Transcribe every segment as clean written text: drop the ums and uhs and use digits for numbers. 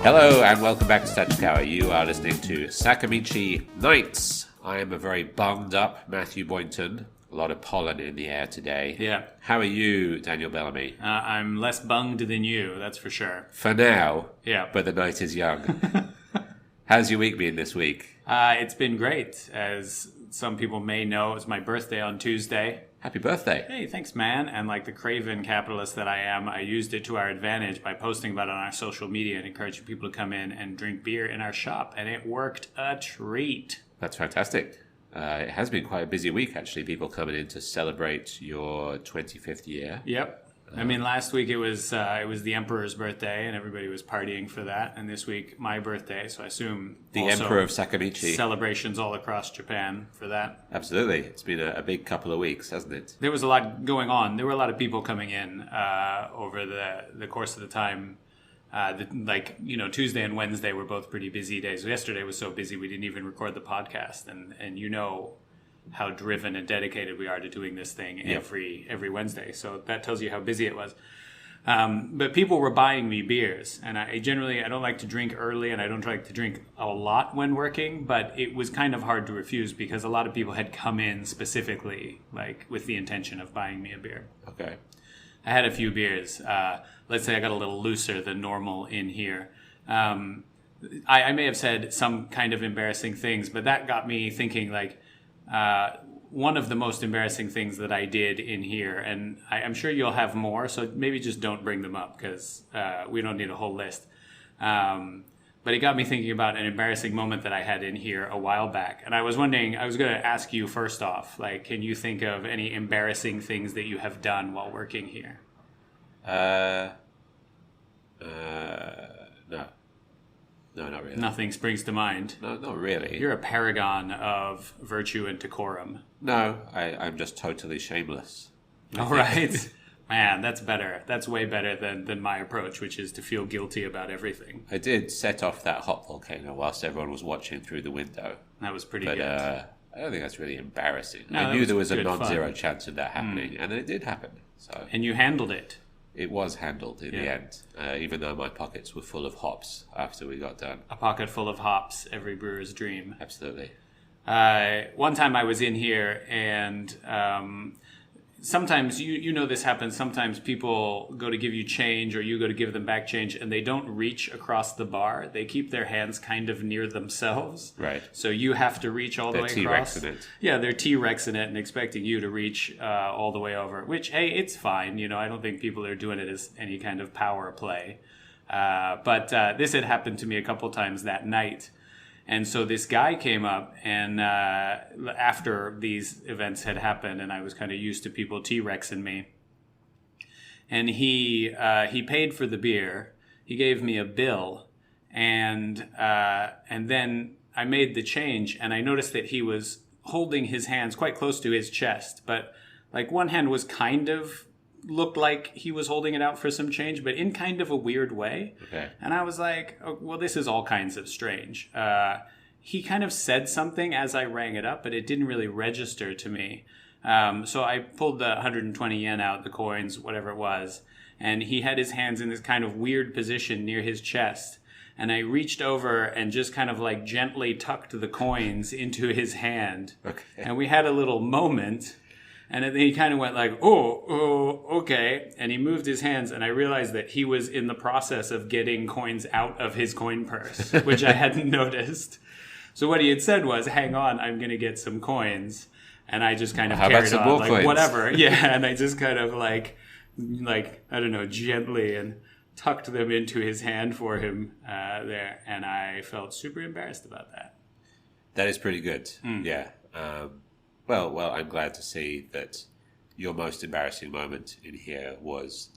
Hello and welcome back to Statutower. You are listening to Sakamichi Nights. I am a very bunged up Matthew Boynton. A lot of pollen in the air today. Yeah. How are you, Daniel Bellamy? I'm less bunged than you, that's for sure. For now. Yeah. But the night is young. How's your week been this week? It's been great. As some people may know, it's my birthday on Tuesday. Happy birthday. Hey, thanks, man. And like the craven capitalist that I am, I used it to our advantage by posting about it on our social media and encouraging people to come in and drink beer in our shop. And it worked a treat. That's fantastic. It has been quite a busy week, actually. People coming in to celebrate your 25th year. Yep. I mean, last week it was the Emperor's birthday, and everybody was partying for that. And this week, my birthday, so I assume the Emperor of Sakamichi. Celebrations all across Japan for that. Absolutely. It's been a big couple of weeks, hasn't it? There was a lot going on. There were a lot of people coming in over the course of the time. Tuesday and Wednesday were both pretty busy days. Yesterday was so busy we didn't even record the podcast. And you know how driven and dedicated we are to doing this thing every Wednesday. So that tells you how busy it was. But people were buying me beers. And I don't like to drink early, and I don't like to drink a lot when working. But it was kind of hard to refuse because a lot of people had come in specifically like with the intention of buying me a beer. Okay. I had a few beers. Let's say I got a little looser than normal in here. I may have said some kind of embarrassing things, but that got me thinking like, one of the most embarrassing things that I did in here, and I'm sure you'll have more, so maybe just don't bring them up because we don't need a whole list. But it got me thinking about an embarrassing moment that I had in here a while back. And I was wondering, I was going to ask you first off, like, can you think of any embarrassing things that you have done while working here? No. No, not really. Nothing springs to mind. No, not really. You're a paragon of virtue and decorum. No, I'm just totally shameless. All right. Man, that's better. That's way better than my approach, which is to feel guilty about everything. I did set off that hot volcano whilst everyone was watching through the window. That was pretty good. I don't think that's really embarrassing. No, I knew there was a non-zero fun. chance of that happening, and it did happen. So And you handled it. it was handled in the end, even though my pockets were full of hops after we got done. A pocket full of hops, every brewer's dream. Absolutely. One time I was in here, and sometimes, you know this happens, sometimes people go to give you change or you go to give them back change and they don't reach across the bar. They keep their hands kind of near themselves. Right. So you have to reach all the way across. They're T-Rexing it. Yeah, they're T-Rexing it and expecting you to reach all the way over, which, hey, it's fine. You know, I don't think people are doing it as any kind of power play. But this had happened to me a couple times that night. And so this guy came up, and after these events had happened, and I was kind of used to people T-Rexing me, and he paid for the beer. He gave me a bill, and then I made the change, and I noticed that he was holding his hands quite close to his chest, but like one hand was kind of looked like he was holding it out for some change, but in kind of a weird way. Okay. And I was like, oh, well, this is all kinds of strange. He kind of said something as I rang it up, but it didn't really register to me. So I pulled the 120 yen out, the coins, whatever it was, and he had his hands in this kind of weird position near his chest. And I reached over and just kind of like gently tucked the coins into his hand. Okay. And we had a little moment. And then he kind of went like, oh, okay. And he moved his hands, and I realized that he was in the process of getting coins out of his coin purse, which I hadn't noticed. So what he had said was, hang on, I'm going to get some coins. And I just kind of carried on, like, coins? Whatever. Yeah, and I just kind of like, I don't know, gently and tucked them into his hand for him there. And I felt super embarrassed about that. That is pretty good. Yeah. Well, I'm glad to see that your most embarrassing moment in here was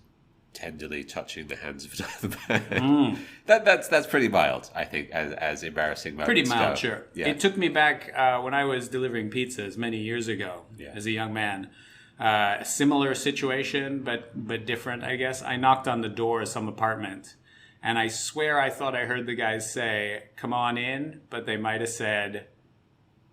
tenderly touching the hands of another man. That's pretty mild, I think, as embarrassing moments Pretty mild, go. sure. Yeah. It took me back when I was delivering pizzas many years ago as a young man. Similar situation, but different, I guess. I knocked on the door of some apartment, and I swear I thought I heard the guys say, come on in, but they might have said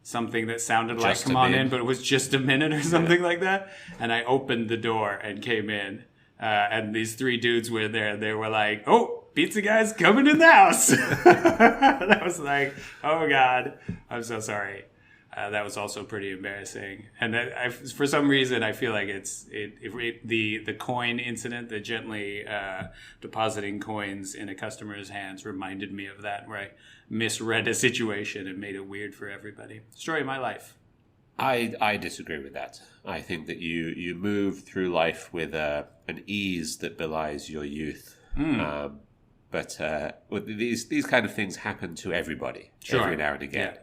something that sounded like come on in, but it was just a minute or something like that. And I opened the door and came in. And these three dudes were there. They were like, oh, pizza guy's coming in the house. That was like, oh God, I'm so sorry. That was also pretty embarrassing. And for some reason, I feel like the coin incident, the gently depositing coins in a customer's hands reminded me of that, where I misread a situation and made it weird for everybody. Story of my life. I disagree with that. I think that you move through life with an ease that belies your youth. But these kind of things happen to everybody every now and again,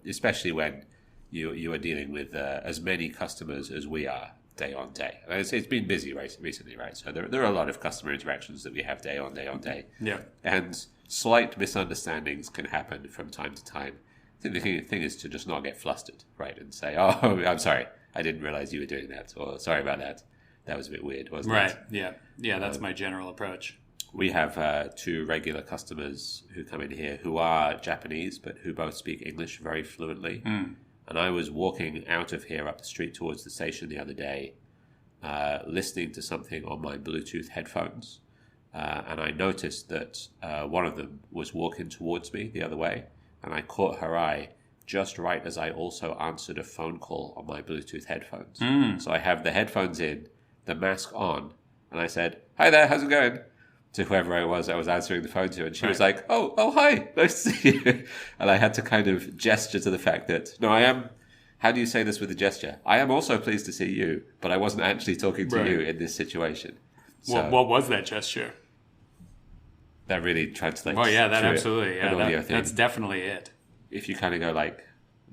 especially when you are dealing with as many customers as we are day on day. And it's been busy recently, right? So there are a lot of customer interactions that we have day on day. Yeah. And slight misunderstandings can happen from time to time. I think the thing is to just not get flustered, right? And say, oh, I'm sorry, I didn't realize you were doing that. Or sorry about that. That was a bit weird, wasn't it? Right, yeah. Yeah, that's my general approach. We have 2 regular customers who come in here who are Japanese, but who both speak English very fluently. And I was walking out of here up the street towards the station the other day, listening to something on my Bluetooth headphones. And I noticed that one of them was walking towards me the other way. And I caught her eye just right as I also answered a phone call on my Bluetooth headphones. So I have the headphones in, the mask on, and I said, "Hi there, how's it going?" to whoever I was answering the phone to, and she was like, oh, hi, nice to see you. And I had to kind of gesture to the fact that, no, I am, how do you say this with a gesture? I am also pleased to see you, but I wasn't actually talking to you in this situation. So, what was that gesture? That really translates. Oh, yeah, that absolutely, yeah. That's definitely it. If you kind of go like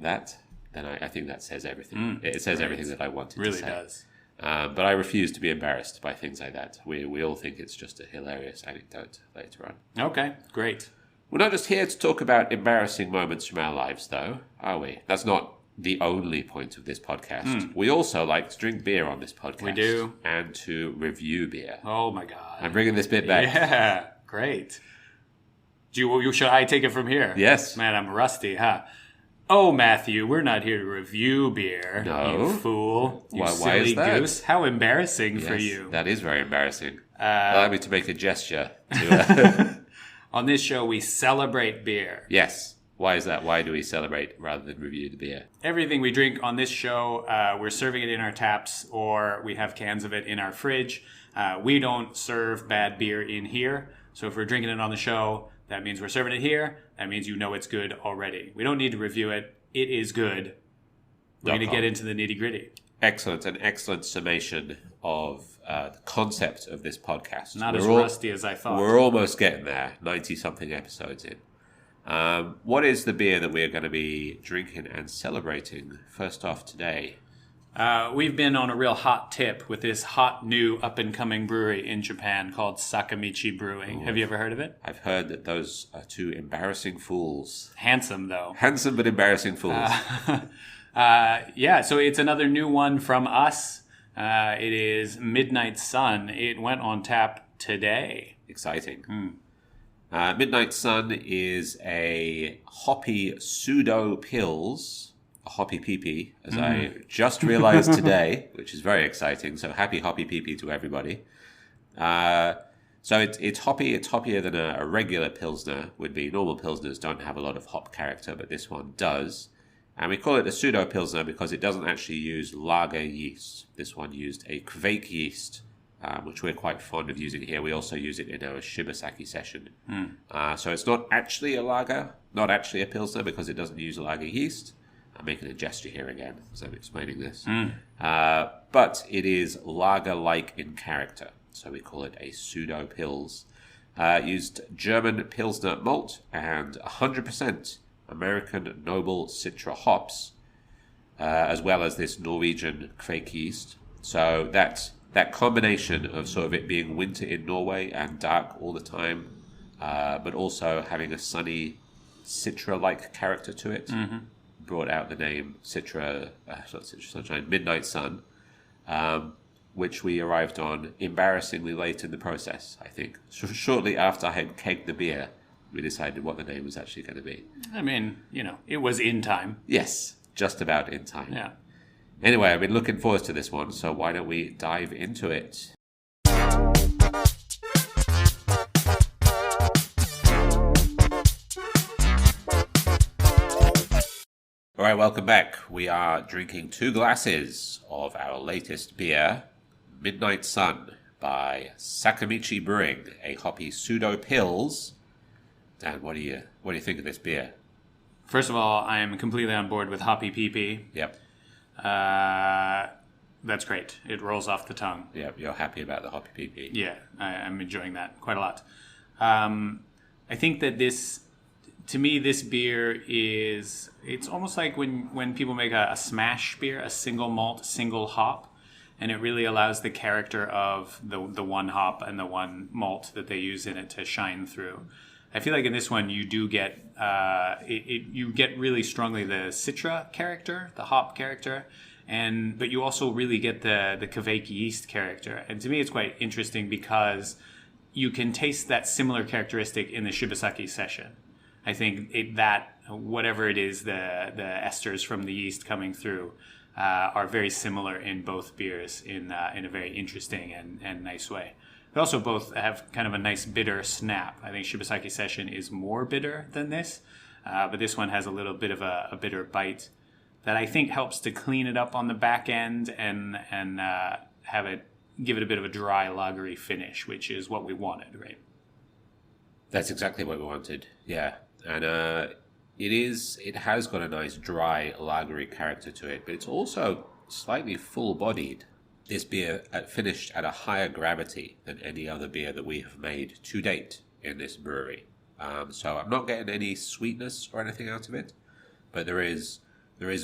that, then I think that says everything. It says everything that I wanted to say. Really does. But I refuse to be embarrassed by things like that. We all think it's just a hilarious anecdote later on. Okay, great. We're not just here to talk about embarrassing moments from our lives, though, are we? That's not the only point of this podcast. We also like to drink beer on this podcast. We do. And to review beer. Oh, my God. I'm bringing this bit back. Yeah, great. Should I take it from here? Yes. Man, I'm rusty, huh? Oh, Matthew, we're not here to review beer. No. You fool. You Why silly is that? Goose. How embarrassing for you. That is very embarrassing. Allow me to make a gesture. To, on this show, we celebrate beer. Yes. Why is that? Why do we celebrate rather than review the beer? Everything we drink on this show, we're serving it in our taps, or we have cans of it in our fridge. We don't serve bad beer in here. So if we're drinking it on the show, that means we're serving it here. That means you know it's good already. We don't need to review it. It is good. We're going to get into the nitty-gritty. Excellent. An excellent summation of the concept of this podcast. Not as rusty as I thought. We're almost getting there, 90-something episodes in. What is the beer that we're going to be drinking and celebrating first off today? We've been on a real hot tip with this hot new up-and-coming brewery in Japan called Sakamichi Brewing. Have you ever heard of it? I've heard that those are 2 embarrassing fools. Handsome, though. Handsome but embarrassing fools. Yeah, so it's another new one from us. It is Midnight Sun. It went on tap today. Exciting. Midnight Sun is a hoppy pseudo-pils, a HoppyPP, as I just realized today, which is very exciting. So happy HoppyPP to everybody. So it's hoppy. It's hoppier than a regular Pilsner would be. Normal Pilsners don't have a lot of hop character, but this one does. And we call it a pseudo-Pilsner because it doesn't actually use lager yeast. This one used a Kvake yeast, which we're quite fond of using here. We also use it in our Shibasaki session. So it's not actually a lager, not actually a Pilsner because it doesn't use lager yeast. I'm making a gesture here again as I'm explaining this. But it is lager-like in character. So we call it a pseudo-pils. Used German Pilsner malt and 100% American Noble Citra hops, as well as this Norwegian Kvake yeast. So that combination of sort of it being winter in Norway and dark all the time, but also having a sunny Citra-like character to it, brought out the name Sunshine, Midnight Sun, which we arrived on embarrassingly late in the process, I think. Shortly after I had kegged the beer, we decided what the name was actually going to be. I mean, it was in time. Yes, just about in time. Yeah. Anyway, I've been looking forward to this one, so why don't we dive into it? right, welcome back. We are drinking 2 glasses of our latest beer, Midnight Sun, by Sakamichi Brewing, a hoppy pseudo-pils. Dan, what do you think of this beer? First of all, I am completely on board with HoppyPP. Yep. That's great. It rolls off the tongue. Yep, you're happy about the HoppyPP. Yeah, I'm enjoying that quite a lot. I think that to me, this beer it's almost like when people make a smash beer, a single malt, single hop, and it really allows the character of the one hop and the one malt that they use in it to shine through. I feel like in this one you do get you get really strongly the citra character, the hop character, but you also really get the Kveik yeast character. And to me, it's quite interesting because you can taste that similar characteristic in the Shibasaki session. I think that whatever it is, the esters from the yeast coming through are very similar in both beers in a very interesting and nice way. They also both have kind of a nice bitter snap. I think Shibasaki Session is more bitter than this, but this one has a little bit of a bitter bite that I think helps to clean it up on the back end and give it a bit of a dry lagery finish, which is what we wanted, right? That's exactly what we wanted, yeah. And it has got a nice dry lagery character to it, but it's also slightly full-bodied. This beer finished at a higher gravity than any other beer that we have made to date in this brewery. So I'm not getting any sweetness or anything out of it, but there is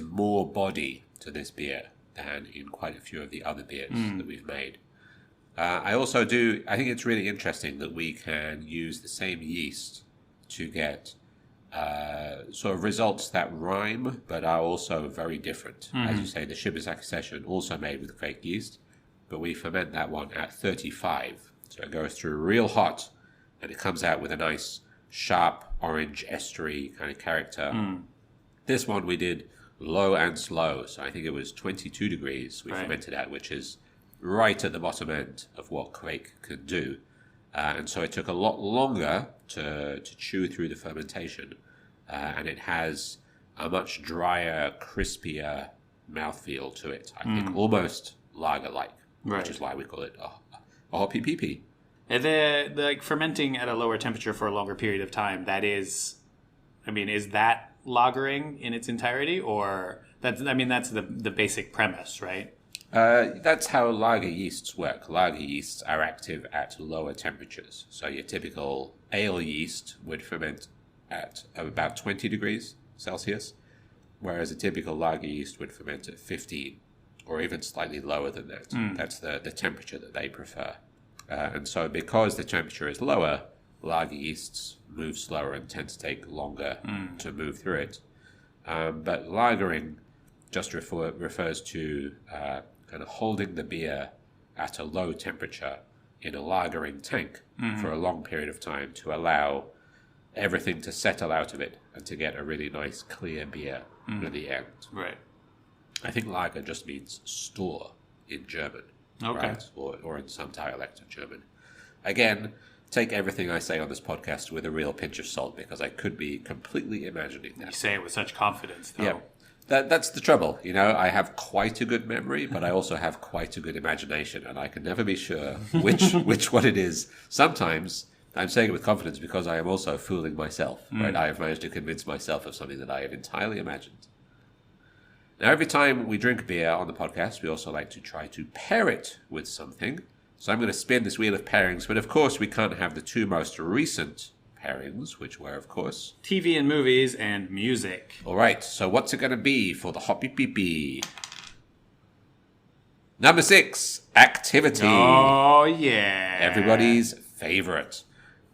more body to this beer than in quite a few of the other beers that we've made. I think it's really interesting that we can use the same yeast to get sort of results that rhyme, but are also very different. As you say, the Shibasaki Session also made with Kveik yeast, but we ferment that one at 35. So it goes through real hot, and it comes out with a nice, sharp, orange, estery kind of character. This one we did low and slow, so I think it was 22 degrees we fermented at, which is right at the bottom end of what Kveik can do. And so it took a lot longer to chew through the fermentation. And it has a much drier, crispier mouthfeel to it. I think almost lager-like, which is why we call it a HoppyPP. And the fermenting at a lower temperature for a longer period of time, is that lagering in its entirety? Or that's the basic premise, right? That's how lager yeasts work. Lager yeasts are active at lower temperatures. So your typical ale yeast would ferment at about 20 degrees Celsius, whereas a typical lager yeast would ferment at 15, or even slightly lower than that. That's the temperature that they prefer. And so because the temperature is lower, lager yeasts move slower and tend to take longer to move through it. But lagering just refers to kind of holding the beer at a low temperature in a lagering tank for a long period of time to allow everything to settle out of it and to get a really nice clear beer at the end. Right. I think lager just means store in German. Okay. Right? Or in some dialect of German. Again, take everything I say on this podcast with a real pinch of salt, because I could be completely imagining that. You say it with such confidence, though. Yeah. That's the trouble. I have quite a good memory, but I also have quite a good imagination, and I can never be sure which one it is. Sometimes I'm saying it with confidence because I am also fooling myself. Right? I have managed to convince myself of something that I have entirely imagined. Now, every time we drink beer on the podcast, we also like to try to pair it with something. So I'm going to spin this wheel of pairings, but of course we can't have the 2 most recent pairings, which were, of course, TV and movies and music. All right, so what's it going to be for the HoppyPP? Number 6, activity. Oh, yeah. Everybody's favorite.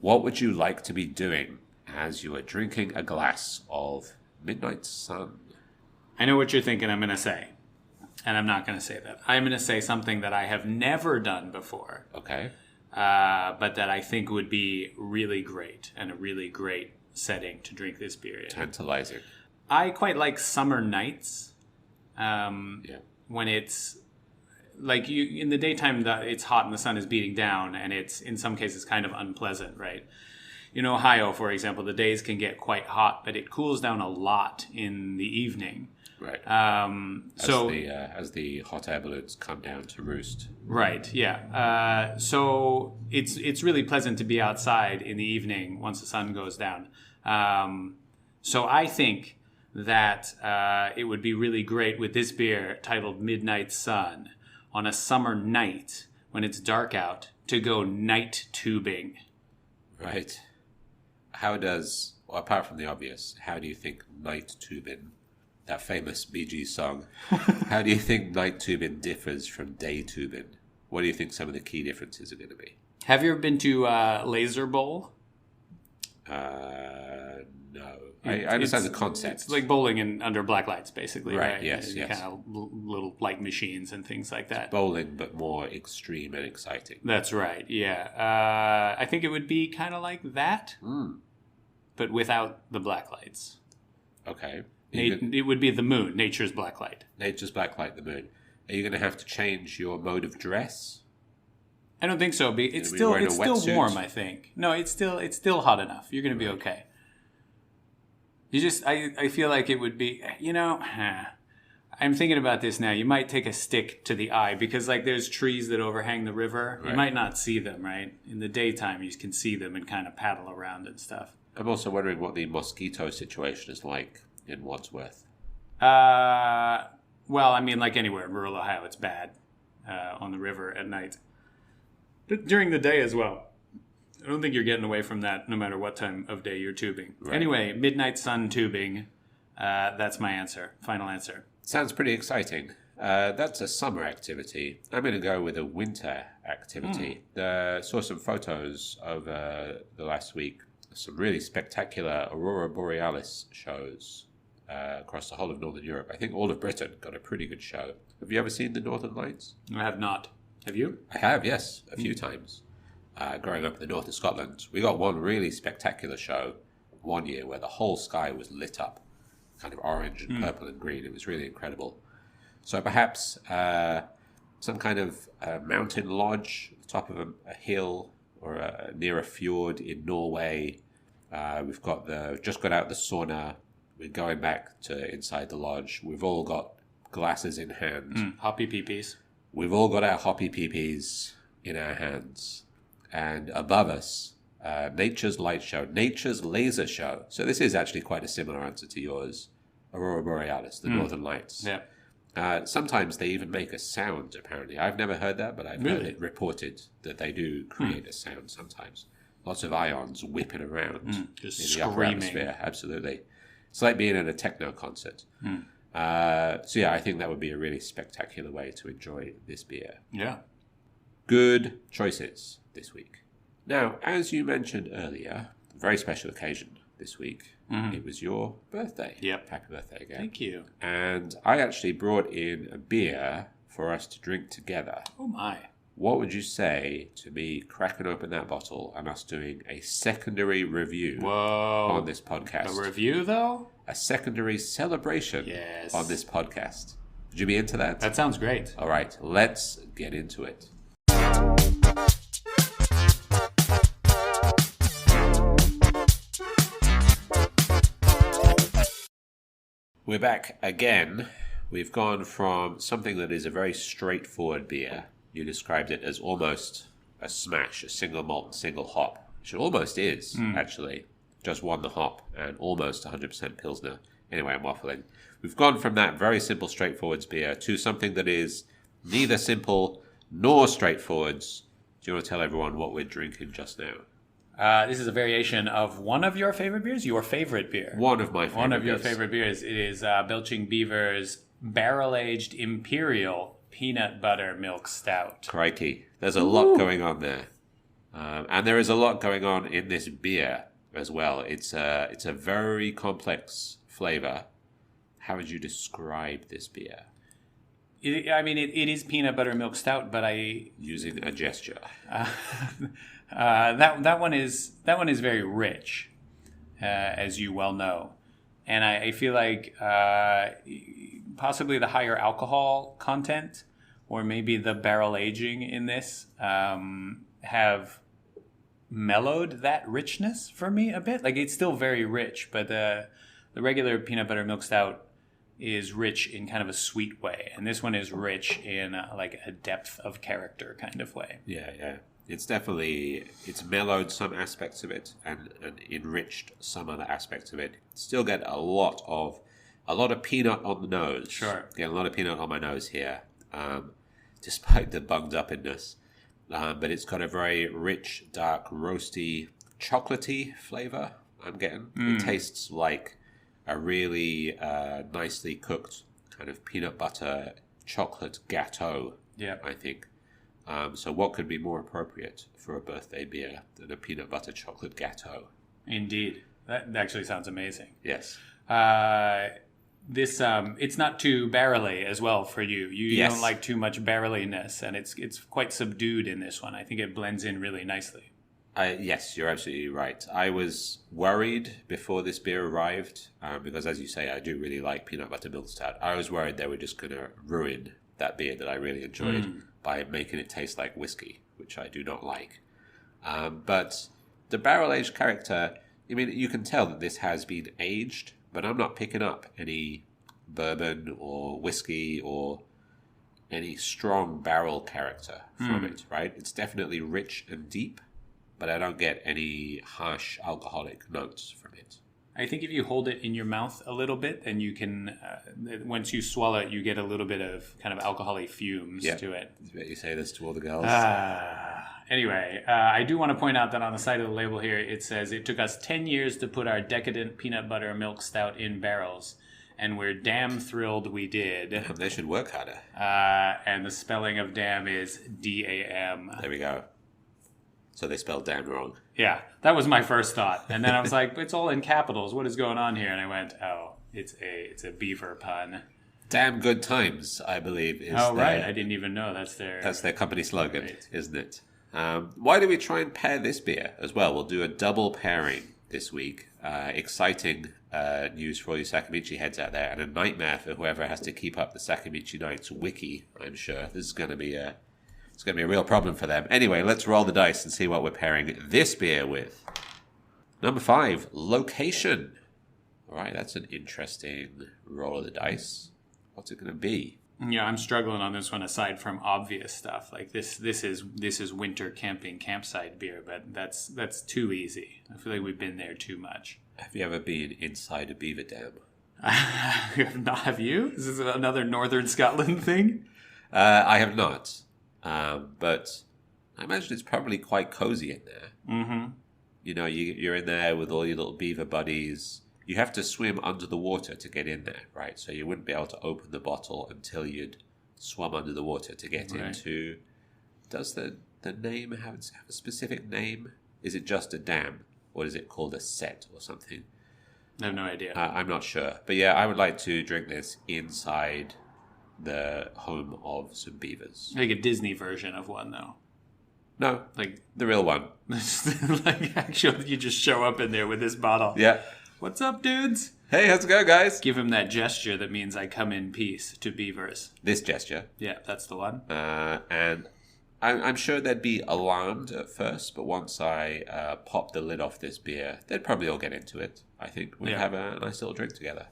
What would you like to be doing as you are drinking a glass of Midnight Sun? I know what you're thinking I'm going to say, and I'm not going to say that. I'm going to say something that I have never done before. Okay. But that I think would be really great and a really great setting to drink this beer in. Tantalizing. I quite like summer nights. When it's like in the daytime, it's hot and the sun is beating down, and it's in some cases kind of unpleasant, right? In Ohio, for example, the days can get quite hot, but it cools down a lot in the evening. Right. So as the hot air balloons come down to roost. Right. Yeah. So it's really pleasant to be outside in the evening once the sun goes down. So I think that it would be really great with this beer titled Midnight Sun on a summer night when it's dark out to go night tubing. Right. How does, well, apart from the obvious, how do you think night tubing, that famous Bee Gees song, how do you think night tubing differs from day tubing? What do you think some of the key differences are going to be? Have you ever been to Laser Bowl? No. I understand the concept. It's like bowling under black lights, basically. Right, yes. Kind of little light machines and things like that. It's bowling, but more extreme and exciting. That's right, yeah. I think it would be kind of like that, but without the black lights. Okay. It would be the moon, nature's black light. Nature's black light, the moon. Are you going to have to change your mode of dress? I don't think so. It's still warm, I think. No, it's still hot enough. You're going to be okay. You just, I feel like it would be, I'm thinking about this now. You might take a stick to the eye because like there's trees that overhang the river. Right. You might not see them, right? In the daytime, you can see them and kind of paddle around and stuff. I'm also wondering what the mosquito situation is like in Wadsworth. Well, I mean, like anywhere in rural Ohio, it's bad on the river at night. But during the day as well. I don't think you're getting away from that no matter what time of day you're tubing. Right. Anyway, Midnight Sun tubing, that's my answer. Final answer. Sounds pretty exciting. That's a summer activity. I'm going to go with a winter activity. Saw some photos over the last week. Some really spectacular Aurora Borealis shows across the whole of Northern Europe. I think all of Britain got a pretty good show. Have you ever seen the Northern Lights? I have not. Have you? I have, yes, a few times. Growing up in the north of Scotland, we got one really spectacular show one year where the whole sky was lit up, kind of orange and purple and green. It was really incredible. So perhaps some kind of mountain lodge at the top of a hill or near a fjord in Norway. We've just got out the sauna. We're going back to inside the lodge. We've all got glasses in hand. HoppyPPs. We've all got our HoppyPPs in our hands. And above us, Nature's Light Show, Nature's Laser Show. So this is actually quite a similar answer to yours. Aurora Borealis, the Northern Lights. Yeah. Sometimes they even make a sound, apparently. I've never heard that, but I've heard it reported that they do create a sound sometimes. Lots of ions whipping around just in screaming. The upper atmosphere. Absolutely. It's like being at a techno concert. So yeah, I think that would be a really spectacular way to enjoy this beer. Yeah. Good choices this week. Now, as you mentioned earlier, a very special occasion this week. It was your birthday. Yep. Happy birthday again. Thank you. And I actually brought in a beer for us to drink together. Oh my. What would you say to me cracking open that bottle and us doing a secondary review on this podcast? A review, though? A secondary celebration on this podcast. Would you be into that? That sounds great. All right, let's get into it. We're back again. We've gone from something that is a very straightforward beer. You described it as almost a smash, a single malt, single hop, which it almost is, actually. Just one the hop and almost 100% Pilsner. Anyway, I'm waffling. We've gone from that very simple, straightforward beer to something that is neither simple nor straightforward. Do you want to tell everyone what we're drinking just now? This is a variation of one of your favorite beers? Your favorite beer. One of my favorite beers. One of your favorite beers. It is Belching Beaver's Barrel-Aged Imperial Peanut Butter Milk Stout. Crikey. There's a lot going on there. And there is a lot going on in this beer as well. It's a very complex flavor. How would you describe this beer? It is peanut butter milk stout, but using a gesture. That one is very rich, as you well know, and I feel like possibly the higher alcohol content, or maybe the barrel aging in this, have mellowed that richness for me a bit. Like it's still very rich, but the regular peanut butter milk stout is rich in kind of a sweet way, and this one is rich in like a depth of character kind of way. Yeah. It's mellowed some aspects of it and enriched some other aspects of it. Still get a lot of peanut on the nose. Sure. Get a lot of peanut on my nose here, despite the bunged upness. But it's got a very rich, dark, roasty, chocolatey flavor. I'm getting. It tastes like a really nicely cooked kind of peanut butter chocolate gâteau. Yeah, I think. So what could be more appropriate for a birthday beer than a peanut butter chocolate gâteau? Indeed. That actually sounds amazing. Yes. This it's not too barrely as well for you. You Yes. don't like too much barreliness, and it's quite subdued in this one. I think it blends in really nicely. Yes, you're absolutely right. I was worried before this beer arrived, because as you say, I do really like peanut butter milk stout. I was worried they were just going to ruin that beer that I really enjoyed by making it taste like whiskey, which I do not like. But the barrel-aged character, I mean, you can tell that this has been aged, but I'm not picking up any bourbon or whiskey or any strong barrel character from it, right? It's definitely rich and deep, but I don't get any harsh alcoholic notes from it. I think if you hold it in your mouth a little bit, then you can, once you swallow it, you get a little bit of kind of alcoholic fumes to it. I bet you say this to all the girls. Anyway, I do want to point out that on the side of the label here, it says, it took us 10 years to put our decadent peanut butter milk stout in barrels, and we're damn thrilled we did. They should work harder. And the spelling of damn is D-A-M. There we go. So they spelled damn wrong. Yeah, that was my first thought. And then I was like, it's all in capitals. What is going on here? And I went, oh, it's a beaver pun. Damn good times, I believe. Right. I didn't even know that's their company slogan, right. Isn't it? Why do we try and pair this beer as well? We'll do a double pairing this week. Exciting news for all you Sakamichi heads out there, and a nightmare for whoever has to keep up the Sakamichi Nights wiki, I'm sure. This is going to be a real problem for them. Anyway, let's roll the dice and see what we're pairing this beer with. Number 5, location. All right, that's an interesting roll of the dice. What's it going to be? Yeah, I'm struggling on this one. Aside from obvious stuff like this is winter camping campsite beer, but that's too easy. I feel like we've been there too much. Have you ever been inside a beaver dam? Have you? Is this another Northern Scotland thing? I have not. But I imagine it's probably quite cozy in there. Mm-hmm. You know, you're in there with all your little beaver buddies. You have to swim under the water to get in there, right? So you wouldn't be able to open the bottle until you'd swum under the water to get into... Does the name have a specific name? Is it just a dam? Or is it called a set or something? I have no idea. I'm not sure. But yeah, I would like to drink this inside the home of some beavers. Like a Disney version of one, though. No, like the real one. Like actually, you just show up in there with this bottle. Yeah. What's up, dudes? Hey, how's it going, guys? Give him that gesture that means I come in peace to beavers. This gesture. Yeah, that's the one. And I'm sure they'd be alarmed at first, but once I pop the lid off this beer, they'd probably all get into it. I think we'd have a nice little drink together.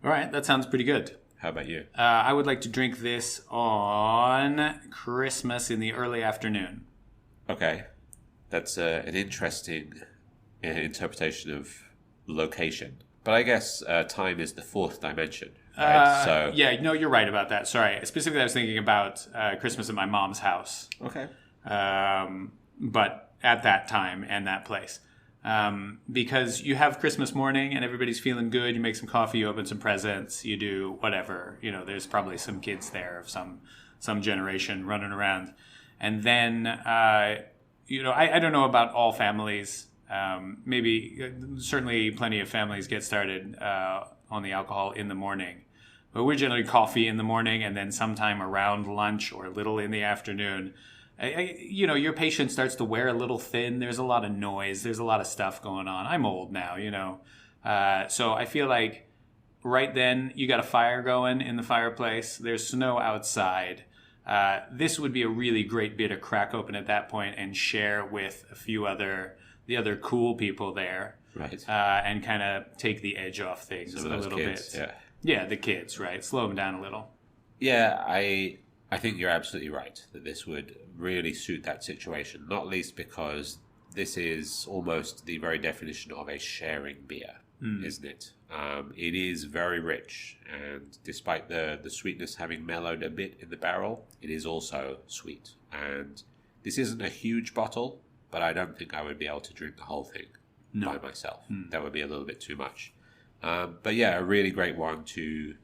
All right, that sounds pretty good. How about you? I would like to drink this on Christmas in the early afternoon. Okay. That's an interesting interpretation of location. But I guess time is the fourth dimension. Right? Yeah, no, you're right about that. Sorry. Specifically, I was thinking about Christmas at my mom's house. Okay. But at that time and that place. Because you have Christmas morning and everybody's feeling good. You make some coffee, you open some presents, you do whatever. You know, there's probably some kids there of some generation running around. And then, I don't know about all families. Certainly plenty of families get started on the alcohol in the morning. But we're generally coffee in the morning and then sometime around lunch or a little in the afternoon. Your patient starts to wear a little thin. There's a lot of noise. There's a lot of stuff going on. I'm old now, So I feel like right then you got a fire going in the fireplace. There's snow outside. This would be a really great beer to crack open at that point and share with the other cool people there. Right. And kind of take the edge off things Some a of those little kids, bit. Yeah, the kids, right? Slow them down a little. Yeah, I think you're absolutely right that this would really suit that situation, not least because this is almost the very definition of a sharing beer, isn't it? It is very rich, and despite the sweetness having mellowed a bit in the barrel, it is also sweet. And this isn't a huge bottle, but I don't think I would be able to drink the whole thing by myself. That would be a little bit too much. But yeah, a really great one to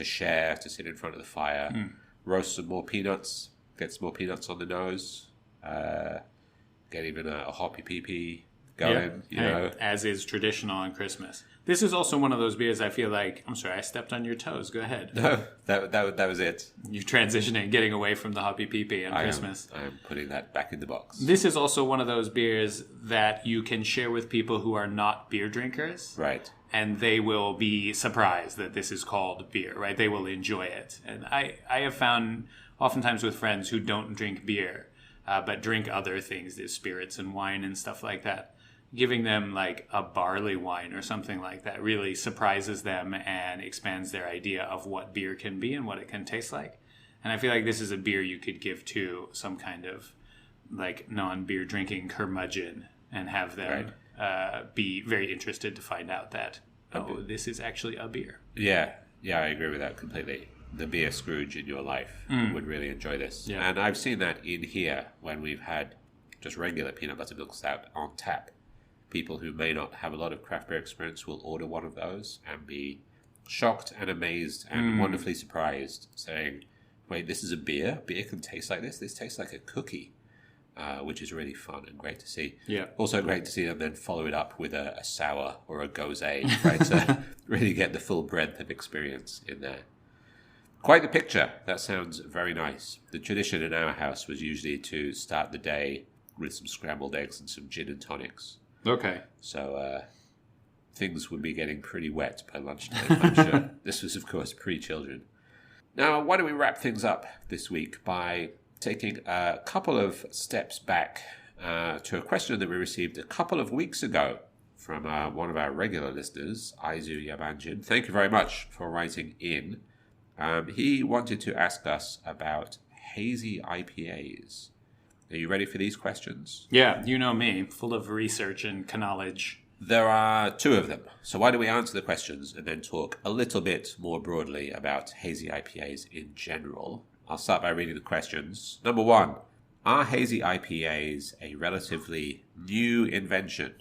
share, to sit in front of the fire, roast some more peanuts, get some more peanuts on the nose, get even a HoppyPP going, you know. As is traditional on Christmas. This is also one of those beers I feel like, I'm sorry, I stepped on your toes. Go ahead. No, that was it. You're transitioning, getting away from the HoppyPP on Christmas. I am putting that back in the box. This is also one of those beers that you can share with people who are not beer drinkers. Right. And they will be surprised that this is called beer, right? They will enjoy it. And I have found oftentimes with friends who don't drink beer, but drink other things, there's spirits and wine and stuff like that, giving them like a barley wine or something like that really surprises them and expands their idea of what beer can be and what it can taste like. And I feel like this is a beer you could give to some kind of like non-beer drinking curmudgeon and have them be very interested to find out that, this is actually a beer. Yeah, I agree with that completely. The beer Scrooge in your life would really enjoy this. Yeah. And I've seen that in here when we've had just regular peanut butter milk stout on tap. People who may not have a lot of craft beer experience will order one of those and be shocked and amazed and wonderfully surprised, saying, wait, this is a beer? Beer can taste like this? This tastes like a cookie. Which is really fun and great to see. Yeah. Also great to see them then follow it up with a sour or a gosé, right? To really get the full breadth of experience in there. Quite the picture. That sounds very nice. The tradition in our house was usually to start the day with some scrambled eggs and some gin and tonics. Okay. So things would be getting pretty wet by lunchtime, I'm sure. This was, of course, pre-children. Now, why don't we wrap things up this week by taking a couple of steps back to a question that we received a couple of weeks ago from one of our regular listeners, Aizu Yabanjin. Thank you very much for writing in. He wanted to ask us about hazy IPAs. Are you ready for these questions? Yeah, you know me, full of research and knowledge. There are two of them. So why don't we answer the questions and then talk a little bit more broadly about hazy IPAs in general. I'll start by reading the questions. Number one, are hazy IPAs a relatively new invention?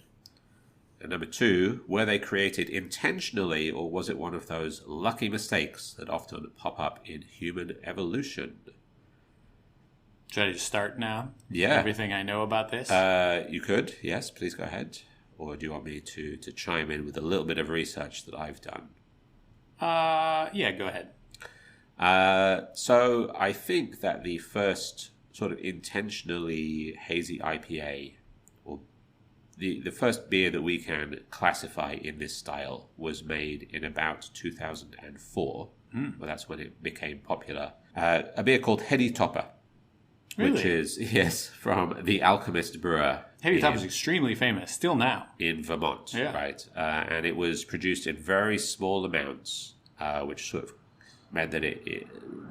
And number two, were they created intentionally or was it one of those lucky mistakes that often pop up in human evolution? Should I just start now? Yeah. Everything I know about this? You could, yes, please go ahead. Or do you want me to chime in with a little bit of research that I've done? Yeah, go ahead. So I think that the first sort of intentionally hazy IPA, or the first beer that we can classify in this style, was made in about 2004. Well, that's when it became popular. A beer called Heady Topper. Really? Which is, yes, from the Alchemist Brewer. Heady Topper is extremely famous, still now. In Vermont, Yeah. right? And it was produced in very small amounts, which sort of meant that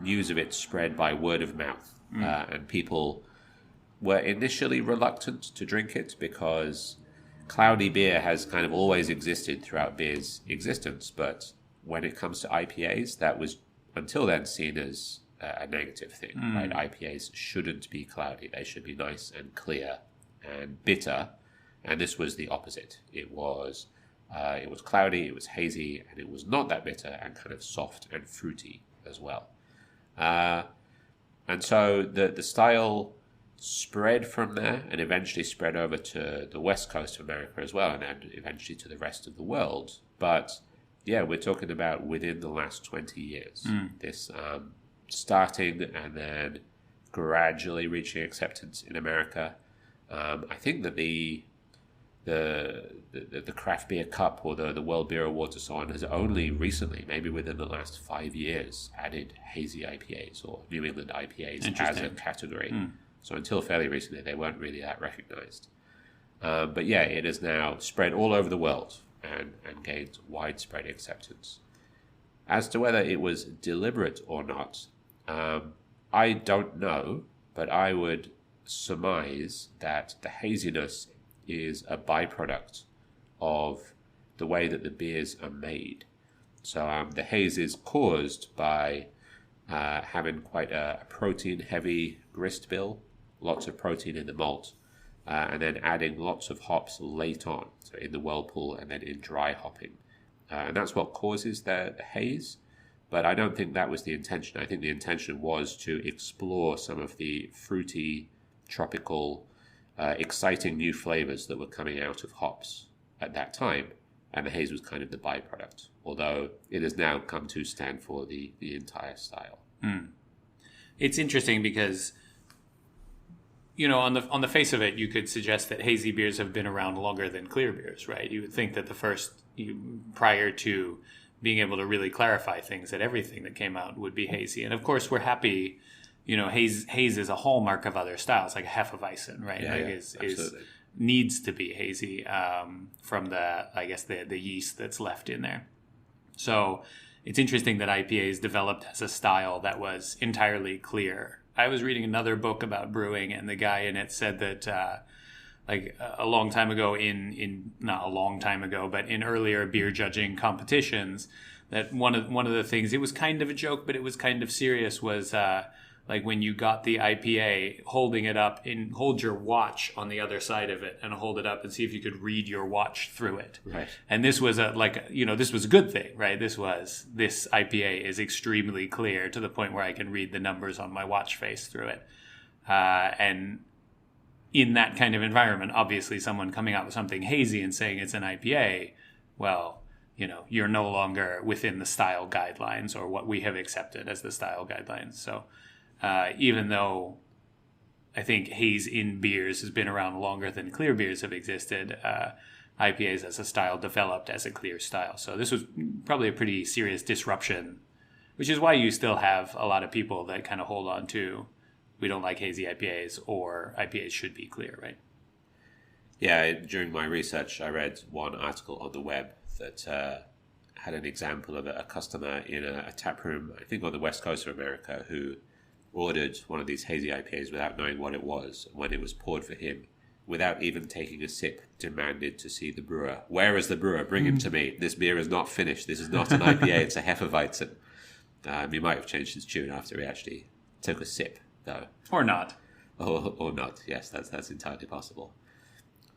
news of it spread by word of mouth. And people were initially reluctant to drink it because cloudy beer has kind of always existed throughout beer's existence. But when it comes to IPAs, that was until then seen as a negative thing, right? IPAs shouldn't be cloudy. They should be nice and clear and bitter. And this was the opposite. It was cloudy, it was hazy, and it was not that bitter and kind of soft and fruity as well. And so the style spread from there and eventually spread over to the west coast of America as well, and then eventually to the rest of the world. But yeah, we're talking about within the last 20 years. This starting and then gradually reaching acceptance in America. I think that the craft beer cup or the World Beer Awards and so on has only recently, maybe within the last 5 years, added hazy IPAs or New England IPAs as a category. So until fairly recently, they weren't really that recognized. But yeah, it has now spread all over the world and gained widespread acceptance. As to whether it was deliberate or not, I don't know, but I would surmise that the haziness is a byproduct of the way that the beers are made. So the haze is caused by having quite a protein-heavy grist bill, lots of protein in the malt, and then adding lots of hops late on, so in the whirlpool and then in dry hopping. And that's what causes the haze. But I don't think that was the intention. I think the intention was to explore some of the fruity, tropical, exciting new flavors that were coming out of hops at that time. And the haze was kind of the byproduct, although it has now come to stand for the entire style. It's interesting because, on the face of it, you could suggest that hazy beers have been around longer than clear beers, right? You would think that the first, prior to being able to really clarify things, that everything that came out would be hazy. And of course, we're happy, haze is a hallmark of other styles, like Hefeweizen, right? Is needs to be hazy from the yeast that's left in there. So it's interesting that IPAs developed as a style that was entirely clear. I was reading another book about brewing, and the guy in it said that a long time ago not a long time ago, but in earlier beer judging competitions, that one of the things, it was kind of a joke, but it was kind of serious, was when you got the IPA, holding it up and hold your watch on the other side of it and hold it up and see if you could read your watch through it. Right. And this was this was a good thing, right? This IPA is extremely clear to the point where I can read the numbers on my watch face through it. And in that kind of environment, obviously someone coming out with something hazy and saying it's an IPA, well, you're no longer within the style guidelines or what we have accepted as the style guidelines. So even though I think haze in beers has been around longer than clear beers have existed, IPAs as a style developed as a clear style. So this was probably a pretty serious disruption, which is why you still have a lot of people that kind of hold on to, we don't like hazy IPAs, or IPAs should be clear, right? Yeah, during my research, I read one article on the web that had an example of a customer in a tap room, I think on the west coast of America, who ordered one of these hazy IPAs without knowing what it was. When it was poured for him, without even taking a sip, demanded to see the brewer. Where is the brewer? Bring him to me. This beer is not finished. This is not an IPA. It's a Hefeweizen. He might have changed his tune after he actually took a sip, though. Or not. Or not. Yes, that's entirely possible.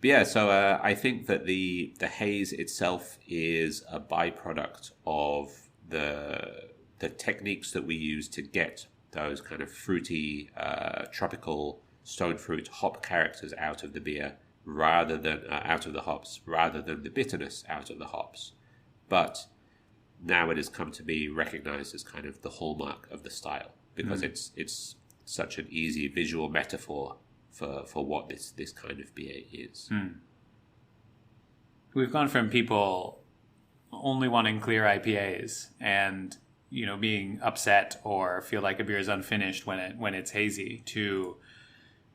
But yeah, so I think that the haze itself is a byproduct of the techniques that we use to get those kind of fruity, tropical stone fruit hop characters out of the beer, rather than out of the hops, rather than the bitterness out of the hops. But now it has come to be recognized as kind of the hallmark of the style, because it's such an easy visual metaphor for what this kind of beer is. We've gone from people only wanting clear IPAs and being upset or feel like a beer is unfinished when it's hazy, to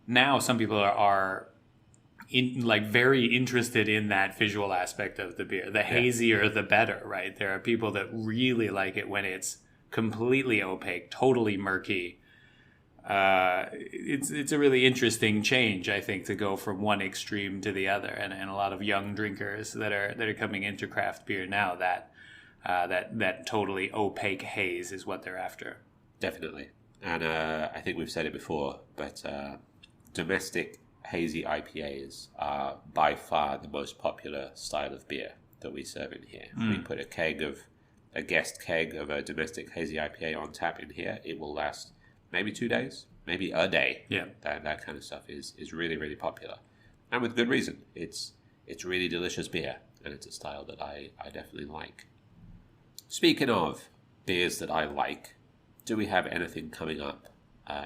now some people are very interested in that visual aspect of the beer. The hazier, the better, right? There are people that really like it when it's completely opaque, totally murky. It's a really interesting change, I think, to go from one extreme to the other, and a lot of young drinkers that are coming into craft beer now, that totally opaque haze is what they're after. Definitely. And I think we've said it before, but domestic hazy IPAs are by far the most popular style of beer that we serve in here. If we put a guest keg of a domestic hazy IPA on tap in here, it will last maybe 2 days, maybe a day. Yeah. That kind of stuff is really, really popular. And with good reason. It's really delicious beer, and it's a style that I definitely like. Speaking of beers that I like, do we have anything coming up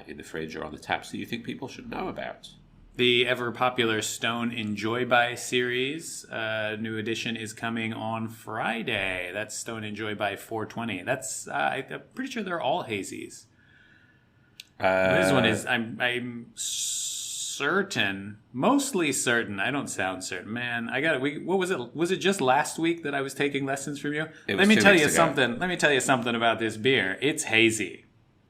in the fridge or on the taps that you think people should know about? The ever-popular Stone Enjoy By series, new edition is coming on Friday. That's Stone Enjoy By 420. That's I'm pretty sure they're all hazies. This one is, I'm mostly certain. I don't sound certain, man. What was it? Was it just last week that I was taking lessons from you? Let me tell you something. Let me tell you something about this beer. It's hazy.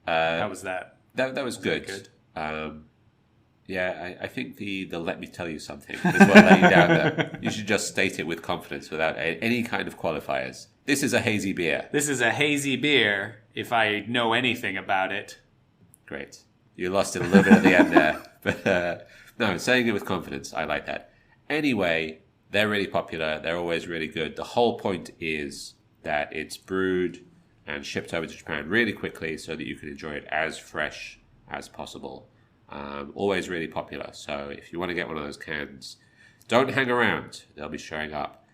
How was that? That was good. I think the let me tell you something is what let you down there. You should just state it with confidence without any kind of qualifiers. This is a hazy beer. This is a hazy beer, if I know anything about it. Great. You lost it a little bit at the end there. But no, saying it with confidence, I like that. Anyway, they're really popular. They're always really good. The whole point is that it's brewed and shipped over to Japan really quickly so that you can enjoy it as fresh as possible. Always really popular. So if you want to get one of those cans, don't hang around. They'll be showing up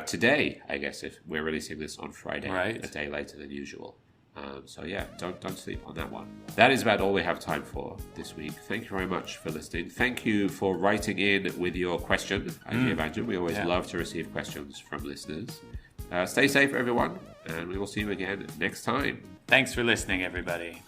today, I guess, if we're releasing this on Friday, a day later than usual. So yeah, don't sleep on that one. That is about all we have time for this week. Thank you very much for listening. Thank you for writing in with your question. I can imagine we always love to receive questions from listeners. Stay safe, everyone, and we will see you again next time. Thanks for listening, everybody.